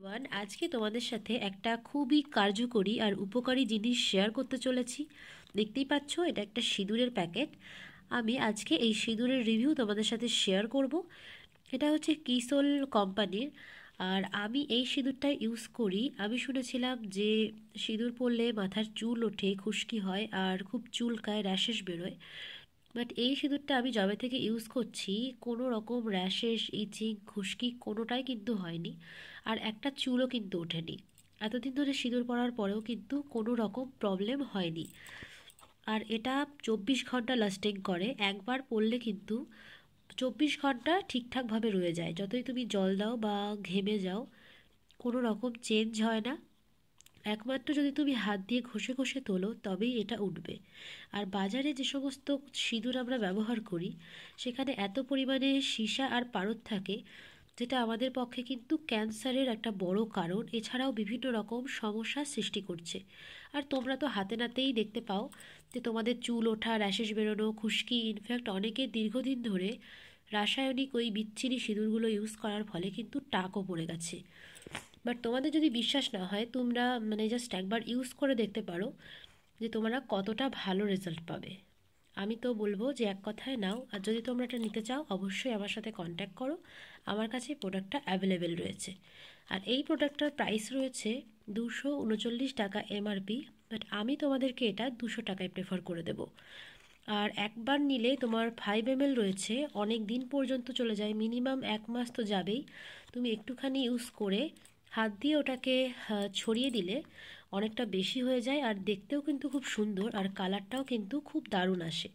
আজকে তোমাদের সাথে একটা খুবই কার্যকরী আর উপকারী জিনিস শেয়ার করতে চলেছি। দেখতেই পাচ্ছ, এটা একটা সিঁদুরের প্যাকেট। আমি আজকে এই সিঁদুরের রিভিউ তোমাদের সাথে শেয়ার করব। এটা হচ্ছে কিসোল কোম্পানির। আর আমি এই সিঁদুরটা ইউজ করি। আমি শুনেছিলাম যে সিঁদুর পরলে মাথার চুল ওঠে, খুশকি হয় আর খুব চুলকায়, র্যাশেস বেরোয়। বাট এই সিঁদুরটা আমি যবে থেকে ইউজ করছি, কোনো রকম র্যাশেস, ইচিং, খুশকি কোনোটাই কিন্তু হয়নি। আর একটা চুলও কিন্তু ওঠেনি। এতদিন ধরে সিঁদুর পরার পরেও কিন্তু কোনো রকম প্রবলেম হয়নি। আর এটা 24 ঘন্টা লাস্টিং করে। একবার পরলে কিন্তু 24 ঘন্টা ঠিকঠাকভাবে রয়ে যায়। যতই তুমি জল দাও বা ঘেমে যাও, কোনো রকম চেঞ্জ হয় না। একমাত্র যদি তুমি হাত দিয়ে ঘষে ঘষে তোলো তবেই এটা উঠবে। আর বাজারে যে সমস্ত সিঁদুর আমরা ব্যবহার করি, সেখানে এত পরিমাণে সীসা আর পারদ থাকে, যেটা আমাদের পক্ষে কিন্তু ক্যান্সারের একটা বড় কারণ, এছাড়াও বিভিন্ন রকম সমস্যার সৃষ্টি করছে। আর তোমরা তো হাতে নাতেই দেখতে পাও যে তোমাদের চুল ওঠা, র্যাশেস বেরোনো, খুশকি, ইনফ্যাক্ট অনেকে দীর্ঘদিন ধরে রাসায়নিক ওই বিচ্ছিরি সিঁদুরগুলো ইউজ করার ফলে কিন্তু টাকও পড়ে গেছে। বাট তোমাদের যদি বিশ্বাস না হয়, তোমরা জাস্ট একবার ইউজ করে দেখতে পারো যে তোমরা কতটা ভালো রেজাল্ট পাবে। আমি তো বলবো যে এক কথায় নাও। আর যদি তোমরা এটা নিতে চাও, অবশ্যই আমার সাথে কন্ট্যাক্ট করো। আমার কাছে প্রোডাক্টটা অ্যাভেলেবেল রয়েছে। আর এই প্রোডাক্টটার প্রাইস রয়েছে 239 টাকা এমআরপি। বাট আমি তোমাদেরকে এটা 200 টাকায় প্রেফার করে দেবো। আর একবার নিলে তোমার 5 ml রয়েছে, অনেক দিন পর্যন্ত চলে যায়, মিনিমাম 1 মাস তো যাবেই। তুমি একটুখানি ইউজ করে হাত দিয়ে ওটাকে ছড়িয়ে দিলে অনেকটা বেশি হয়ে যায়। আর দেখতেও কিন্তু খুব সুন্দর, আর কালারটাও কিন্তু খুব দারুণ আসে।